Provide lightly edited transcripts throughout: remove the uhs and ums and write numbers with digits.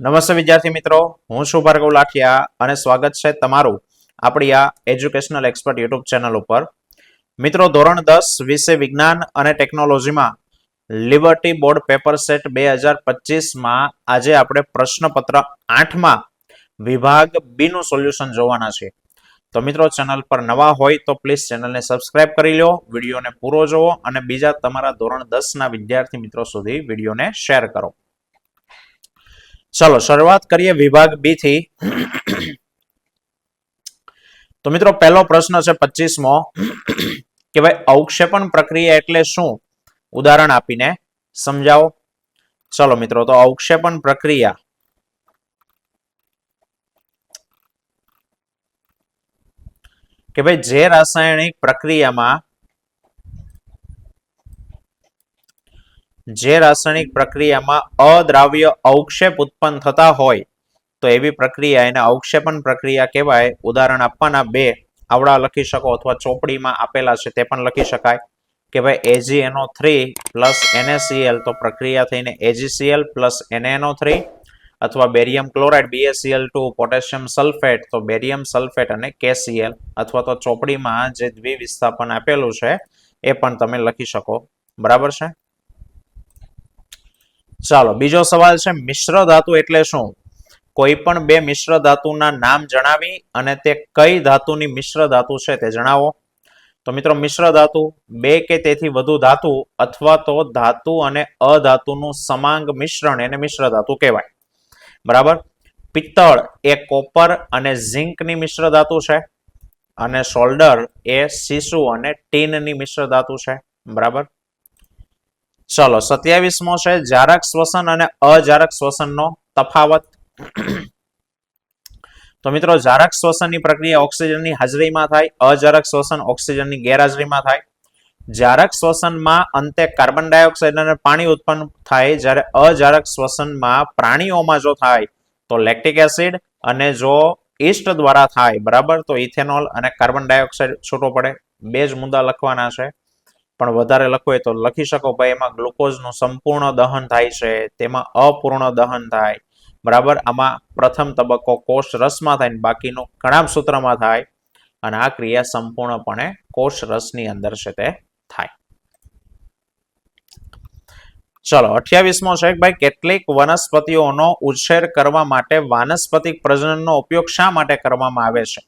નમસ્તે વિદ્યાર્થી મિત્રો, હું છું ભાર્ગવ લાઠિયા અને સ્વાગત છે તમારું આપણી આ એજ્યુકેશનલ એક્સપર્ટ યુટ્યુબ ચેનલ ઉપર. મિત્રો, ધોરણ 10 વિષય વિજ્ઞાન અને ટેકનોલોજીમાં લિબર્ટી બોર્ડ પેપર સેટ 2025માં આજે આપણે પ્રશ્નપત્ર 8માં વિભાગ બી નું સોલ્યુશન જોવાના છે. તો મિત્રો, ચેનલ પર નવા હોય તો પ્લીઝ ચેનલને સબસ્ક્રાઇબ કરી લો, વિડીયોને પૂરો જોવો અને બીજા તમારા ધોરણ 10ના વિદ્યાર્થી મિત્રો સુધી વિડીયોને શેર કરો. ચલો શરૂઆત કરીએ વિભાગ બી થી. તો મિત્રો, પહેલો પ્રશ્ન છે 25મો કે ભાઈ અવક્ષેપણ પ્રક્રિયા એટલે શું? ઉદાહરણ આપીને સમજાવો. ચલો મિત્રો, તો અવક્ષેપણ પ્રક્રિયા કે ભાઈ જે રાસાયણિક પ્રક્રિયામાં અદ્રાવ્ય અવક્ષેપ ઉત્પન્ન થતા હોય તો એવી પ્રક્રિયા એને અવક્ષેપણ પ્રક્રિયા કહેવાય. ઉદાહરણ આપવાના બે આવડા લખી શકો અથવા ચોપડીમાં આપેલા છે તે પણ લખી શકાય કે ભાઈ AgNO3 પ્લસ NaCl તો પ્રક્રિયા થઈને AgCl પ્લસ NaNO3, અથવા barium chloride BaCl2 potassium sulphate તો બેરિયમ સલ્ફેટ અને KCl, અથવા તો ચોપડીમાં જે દ્વિવિસ્થાપન આપેલું છે એ પણ તમે લખી શકો. બરાબર છે. ચાલો બીજો સવાલ છે મિશ્ર ધાતુ એટલે શું? કોઈ પણ બે મિશ્ર ધાતુના નામ જણાવી અને તે કઈ ધાતુની મિશ્ર ધાતુ છે તે જણાવો. તો મિત્રો, મિશ્ર ધાતુ બે કે તેથી વધુ ધાતુ અથવા તો ધાતુ અને અધાતુનું સમાંગ મિશ્રણ એને મિશ્ર ધાતુ કહેવાય. બરાબર. પિત્તળ એ કોપર અને ઝિંકની મિશ્ર ધાતુ છે અને સોલ્ડર એ સીસુ અને ટીનની મિશ્ર ધાતુ છે. બરાબર. ચલો 27મો છે જારક શ્વસન અને અજારક શ્વસનનો તફાવત. તો મિત્રો, જારક શ્વસનની પ્રક્રિયા ઓક્સિજનની હાજરીમાં થાય, અજારક શ્વસન ઓક્સિજનની ગેરહાજરીમાં થાય. જારક શ્વસનમાં અંતે કાર્બન ડાયોક્સાઇડ અને પાણી ઉત્પન્ન થાય, જ્યારે અજારક શ્વસનમાં પ્રાણીઓમાં જો થાય તો લેક્ટિક એસિડ, અને જો ઈસ્ટ દ્વારા થાય બરાબર તો ઇથેનોલ અને કાર્બન ડાયોક્સાઇડ છૂટો પડે. બે જ મુદ્દા લખવાના છે, પણ વધારે લખવું હોય તો લખી શકો. ભાઈ એમાં ગ્લુકોઝનું સંપૂર્ણ દહન થાય છે, તેમાં અપૂર્ણ દહન થાય. બરાબર. આમાં પ્રથમ તબક્કો કોષ રસમાં થાય, બાકીનું કણાભ સૂત્રમાં થાય, અને આ ક્રિયા સંપૂર્ણપણે કોષ રસની અંદર છે તે થાય. ચલો 28મો છે ભાઈ કેટલીક વનસ્પતિઓનો ઉછેર કરવા માટે વાનસ્પતિક પ્રજનનનો ઉપયોગ શા માટે કરવામાં આવે છે?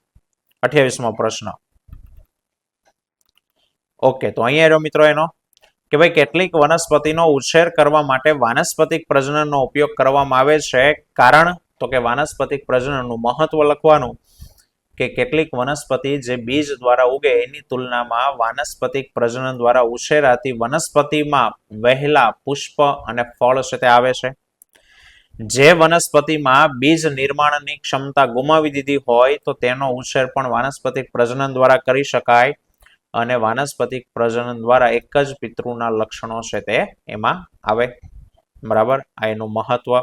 28મો પ્રશ્ન. ઓકે, તો અહીંયા રહ્યો મિત્રો એનો કે ભાઈ કેટલીક વનસ્પતિનો ઉછેર કરવા માટે વાનસ્પતિક પ્રજનનનો ઉપયોગ કરવામાં આવે છે. કારણ તો કે વાનસ્પતિક પ્રજનનનું મહત્વ લખવાનું કે કેટલીક વનસ્પતિ જે બીજ દ્વારા ઉગે એની તુલનામાં વાનસ્પતિક પ્રજનન દ્વારા ઉછેરાતી વનસ્પતિમાં વહેલા પુષ્પ અને ફળ છે તે આવે છે. જે વનસ્પતિમાં બીજ નિર્માણની ક્ષમતા ગુમાવી દીધી હોય તો તેનો ઉછેર પણ વાનસ્પતિક પ્રજનન દ્વારા કરી શકાય, અને વાનસ્પતિક પ્રજનન દ્વારા એક જ પિતૃના લક્ષણો છે તે એમાં આવે. બરાબર. આ એનું મહત્વ.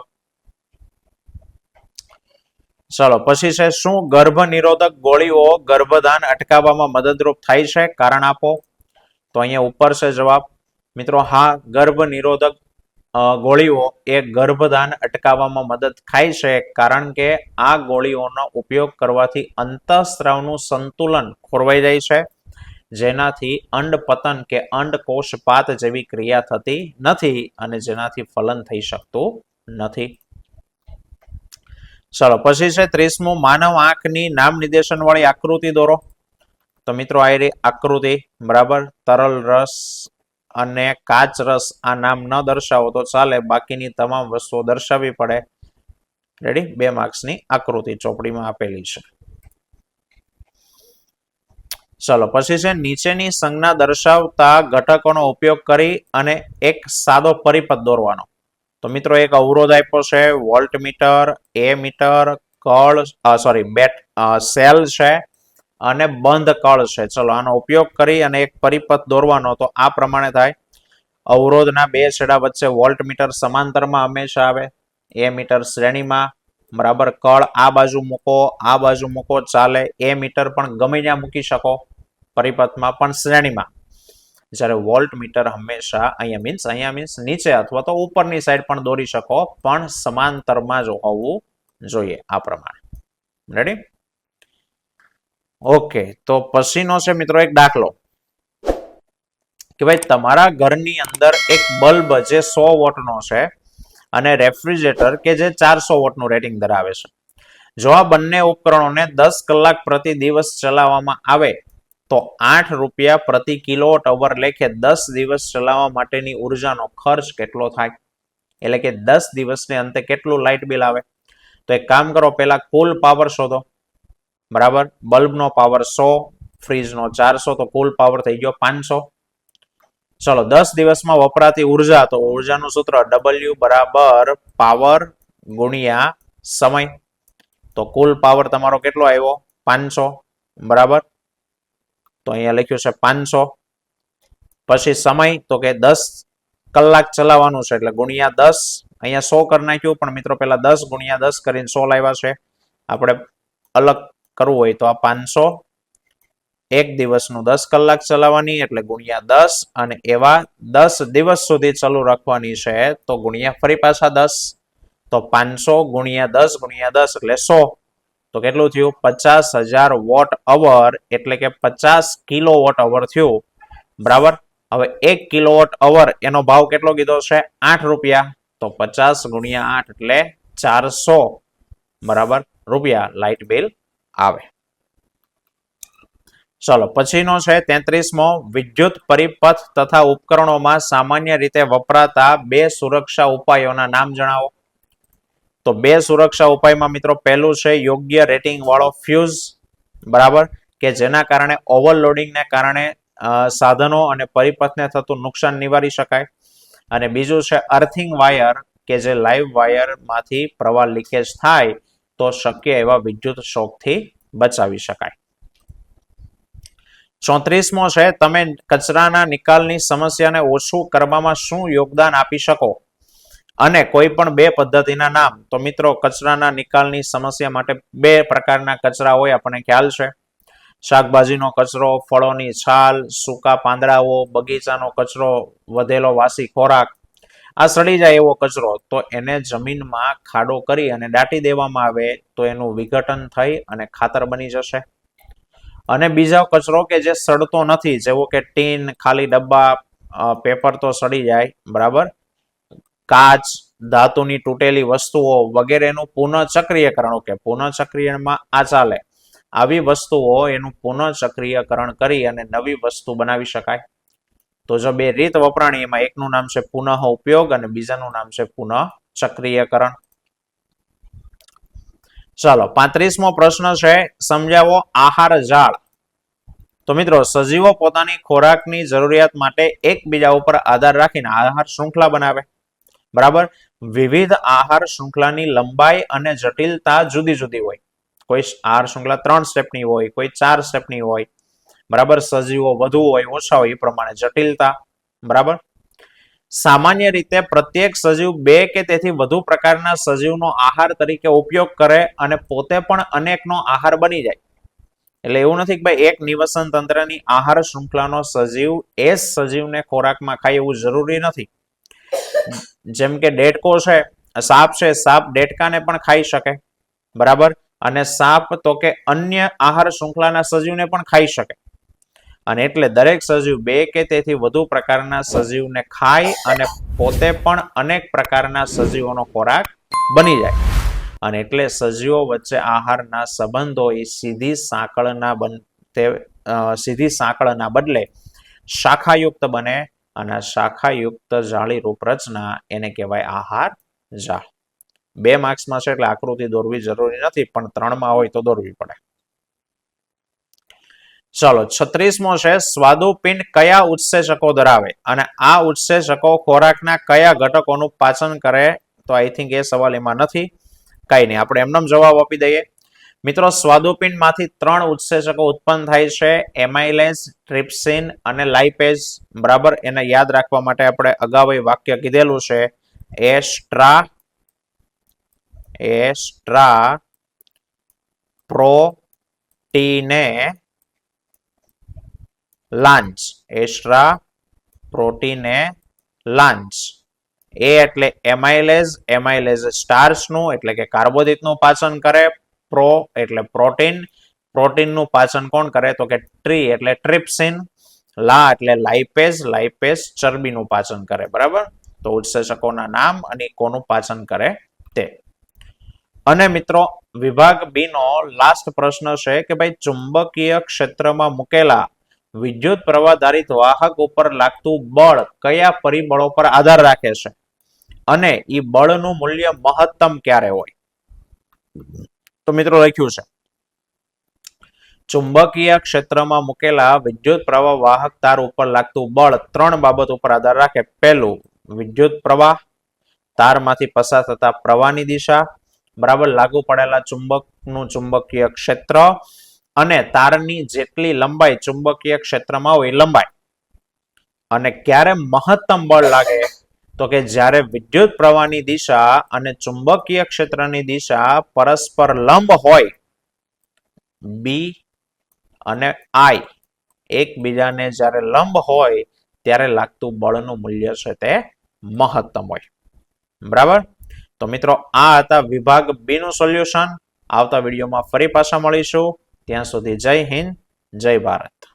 ચલો પછી છે શું ગર્ભ નિરોધક ગોળીઓ ગર્ભધાન અટકાવવામાં મદદરૂપ થાય છે? કારણ આપો. તો અહીંયા ઉપર છે જવાબ મિત્રો. હા, ગર્ભ નિરોધક ગોળીઓ એ ગર્ભધાન અટકાવવામાં મદદ થાય છે, કારણ કે આ ગોળીઓનો ઉપયોગ કરવાથી અંતઃસ્ત્રાવનું સંતુલન ખોરવાઈ જાય છે, જેનાથી અંડપતન કે અંડકોષપાત જેવી ક્રિયા થતી નથી અને જેનાથી ફલન થઈ શકતું નથી. ચલો પછી છે 30મું માનવ આંખની નામ નિર્દેશન વાળી આકૃતિ દોરો. તો મિત્રો આ આકૃતિ બરાબર. તરલ રસ અને કાચ રસ આ નામ ન દર્શાવો તો ચાલે, બાકીની તમામ વસ્તુઓ દર્શાવવી પડે. રેડી? 2 માર્ક્સની આકૃતિ ચોપડીમાં આપેલી છે. ચલો પછી છે નીચેની સંજ્ઞા દર્શાવતા ઘટકોનો ઉપયોગ કરી અને એક સાદો પરિપથ દોરવાનો. તો મિત્રો એક અવરોધ આપ્યો છે, વોલ્ટમીટર, એમીટર, કળ સેલ છે અને બંધ કળ છે. ચલો આનો ઉપયોગ કરી અને એક પરિપથ દોરવાનો. તો આ પ્રમાણે થાય. અવરોધના બે છેડા વચ્ચે વોલ્ટમીટર સમાંતરમાં હંમેશા આવે, એમીટર શ્રેણીમાં. બરાબર. કળ આ બાજુ મૂકો, આ બાજુ મૂકો ચાલે. એમીટર પણ ગમે ત્યાં મૂકી શકો પરિપથમાં, પણ શ્રેણીમાં. જ્યારે વોલ્ટ મીટર હંમેશા અહીંયા મીન્સ નીચે અથવા તો ઉપરની સાઈડ પણ દોરી શકો, પણ સમાંતરમાં જ હોવું જોઈએ આ પ્રમાણે. રેડી? ઓકે, તો પછીનો છે મિત્રો એક દાખલો કે ભાઈ તમારા ઘરની અંદર એક બલ્બ જે 100 વોટનો છે અને રેફ્રિજરેટર કે જે 400 વોટનું રેટિંગ ધરાવે છે. જો આ બંને ઉપકરણોને 10 કલાક પ્રતિ દિવસ ચલાવવામાં આવે તો 8 રૂપિયા પ્રતિ કિલોવોટ અવર લેખે 10 દિવસ ચલાવવા માટેની ઉર્જાનો ખર્ચ કેટલો થાય? એટલે કે 10 દિવસને અંતે કેટલું લાઇટ બિલ આવે? તો એક કામ કરો, પહેલા કુલ પાવર શોધો. બરાબર, બલ્બનો પાવર 100, ફ્રીજનો 400, તો કુલ પાવર થઈ ગયો 500. ચલો 10 દિવસમાં વપરાતી ઉર્જા, તો ઉર્જાનું સૂત્ર W બરાબર પાવર ગુણ્યા સમય. તો કુલ પાવર તમારો કેટલો આવ્યો? 500. બરાબર, તો અહીંયા લખ્યું છે 500. પછી સમય, તો કે 10 કલાક ચલાવવાનું છે એટલે ગુણ્યા 10. અહીંયા 100 કરી નાખ્યું, પણ મિત્રો પેલા 10 ગુણ્યા 10 કરીને 100 લાવ્યા છે. આપણે અલગ કરવું હોય તો આ 500 એક દિવસનું 10 કલાક ચલાવવાની એટલે ગુણ્યા 10, અને એવા 10 દિવસ સુધી ચાલુ રાખવાની છે તો ગુણ્યા ફરી પાછા 10. તો 500 ગુણ્યા 10 ગુણ્યા 10 એટલે 100. તો કેટલું થયું? 50,000 વોટ અવર, એટલે કે 50 કિલોવોટ અવર થયું. બરાબર, હવે 1 કિલોવોટ અવર એનો ભાવ કેટલો કીધો છે? 8 રૂપિયા. તો 50 ગુણ્યા 8 એટલે 400 બરાબર રૂપિયા લાઇટ બિલ આવે. ચલો પછીનો છે 33મો. વિદ્યુત પરિપથ તથા ઉપકરણોમાં સામાન્ય રીતે વપરાતા 2 સુરક્ષા ઉપાયોના નામ જણાવો. તો 2 સુરક્ષા ઉપાયમાં મિત્રો પહેલું છે યોગ્ય રેટિંગ વાળો ફ્યુઝ. બરાબર, કે જેના કારણે ઓવરલોડિંગને કારણે સાધનો અને પરિપથને થતું નુકસાન નિવારી શકાય. અને બીજું છે અર્થિંગ વાયર, કે જે લાઈવ વાયરમાંથી પ્રવાહ લીકેજ થાય તો શક્ય એવા વિદ્યુત શોકથી બચાવી શકાય. 34મો છે તમે કચરાના નિકાલની સમસ્યાને ઓછું કરવામાં શું યોગદાન આપી શકો? અને કોઈ પણ 2 પદ્ધતિના નામ. તો મિત્રો કચરાના નિકાલની સમસ્યા માટે 2 પ્રકારના કચરા હોય, આપણને ખ્યાલ છે. શાકભાજીનો કચરો, ફળોની છાલ, સૂકા પાંદડાઓ, બગીચાનો કચરો, વધેલો વાસી ખોરાક. આ સડી જાય એવો કચરો, તો એને જમીનમાં ખાડો કરી અને દાટી દેવામાં આવે તો એનું વિઘટન થઈ અને ખાતર બની જશે. અને બીજો કચરો કે જે સડતો નથી, જેવો કે ટીન, ખાલી ડબ્બા, પેપર તો સડી જાય. બરાબર, કાચ, ધાતુની તૂટેલી વસ્તુઓ વગેરેનું પુનઃચક્રીયકરણ. ઓકે, પુનઃચક્રીયમાં આ ચાલે. આવી વસ્તુઓ એનું પુનઃચક્રીયકરણ કરી અને નવી વસ્તુ બનાવી શકાય. તો જો 2 રીત વપરાણી, એમાં એકનું નામ છે પુનઃ ઉપયોગ અને બીજાનું નામ છે પુનઃચક્રીયકરણ. ચાલો 35મો પ્રશ્ન છે સમજાવો આહાર જાળ. તો મિત્રો સજીવો પોતાની ખોરાકની જરૂરિયાત માટે એકબીજા ઉપર આધાર રાખીને આહાર શૃંખલા બનાવે. બરાબર, વિવિધ આહાર શૃંખલાની લંબાઈ અને જટિલતા જુદી જુદી હોય. કોઈ આહાર શૃંખલા 3 સ્ટેપની હોય, કોઈ 4 સ્ટેપની હોય. બરાબર, સજીવો વધુ હોય ઓછા હોય એ પ્રમાણે જટિલતા. બરાબર, સામાન્ય રીતે પ્રત્યેક સજીવ 2 કે તેથી વધુ પ્રકારના સજીવનો આહાર તરીકે ઉપયોગ કરે અને પોતે પણ અનેકનો આહાર બની જાય. એટલે એવું નથી કે ભાઈ એક નિવસન તંત્રની આહાર શૃંખલાનો સજીવ એ સજીવને ખોરાકમાં ખાય એવું જરૂરી નથી. જેમ કે દેડકો છે, સાપ છે, સાપ દેડકાને પણ ખાઈ શકે. બરાબર, અને સાપ તો કે અન્ય આહાર શૃંખલાના સજીવને પણ ખાઈ શકે. અને એટલે દરેક સજીવ 2 કે તેથી વધુ પ્રકારના સજીવને ખાય અને પોતે પણ અનેક પ્રકારના સજીવોનો ખોરાક બની જાય. અને એટલે સજીવો વચ્ચે આહારના સંબંધો એ સીધી સાંકળના બદલે શાખાયુક્ત બને, અને શાખાયુક્ત જાળી રૂપ રચના એને કહેવાય આહાર જાળ. 2 માર્ક્સમાં છે એટલે આકૃતિ દોરવી જરૂરી નથી, પણ 3માં હોય તો દોરવી પડે. ચલો 36મો છે સ્વાદુપિંડ કયા ઉત્સેચકો ધરાવે અને આ ઉત્સેચકો ખોરાકના કયા ઘટકોનું પાચન કરે? તો આઈ થિંક એ સવાલ એમાં નથી. કઈ નહીં, આપણે એમનો જવાબ આપી દઈએ. મિત્રો સ્વાદુપિંડમાંથી 3 ઉત્સેચકો ઉત્પન્ન થાય છે, એમાઇલેઝ, ટ્રિપ્સિન અને લાઇપેઝ. બરાબર, એને યાદ રાખવા માટે આપણે અગાઉ વાક્ય કીધેલું છે એસ્ટ્રા પ્રોટીને લાંચ. એસ્ટ્રા પ્રોટીન એ લાંચ. એ એટલે એમાઇલેઝ, એમાઇલેઝ સ્ટાર્ચનું એટલે કે કાર્બોદિતનું પાચન કરે. પ્રો એટલે પ્રોટીન, પ્રોટીનનું પાચન કોણ કરે તો કે ટ્રી એટલે ટ્રિપ્સિન. લા એટલે લાઇપેઝ, લાઇપેઝ ચરબીનું પાચન કરે. બરાબર, તો ઉત્સેચકોના નામ અને કોનું પાચન કરે તે. અને મિત્રો વિભાગ બી નો લાસ્ટ પ્રશ્ન છે કે ભાઈ ચુંબકીય ક્ષેત્રમાં મૂકેલા વિદ્યુત પ્રવાહ વાહક ઉપર લાગતું બળ કયા પરિબળો પર આધાર રાખે છે અને ઈ બળનું મૂલ્ય મહત્તમ ક્યારે હોય? તો મિત્રો લખ્યું છે ચુંબકીય ક્ષેત્રમાં મૂકેલા વિદ્યુત પ્રવાહ વાહક તાર ઉપર લાગતું બળ ત્રણ બાબત ઉપર આધાર રાખે. પહેલું વિદ્યુત પ્રવાહ, તારમાંથી પસાર થતા પ્રવાહની દિશા, બરાબર, લાગુ પડેલા ચુંબકનું ચુંબકીય ક્ષેત્ર અને તારની જેટલી લંબાઈ ચુંબકીય ક્ષેત્રમાં હોય લંબાઈ. અને ક્યારે મહત્તમ બળ લાગે તો કે જ્યારે વિદ્યુત પ્રવાહની દિશા અને ચુંબકીય ક્ષેત્રની દિશા પરસ્પર લંબ હોય, બી અને આઈ એકબીજાને જ્યારે લંબ હોય ત્યારે લાગતું બળનું મૂલ્ય છે તે મહત્તમ હોય. બરાબર, તો મિત્રો આ હતા વિભાગ બી નું સોલ્યુશન. આવતા વિડીયોમાં ફરી પાછા મળીશું. ત્યાં સુધી જય હિન્દ, જય ભારત.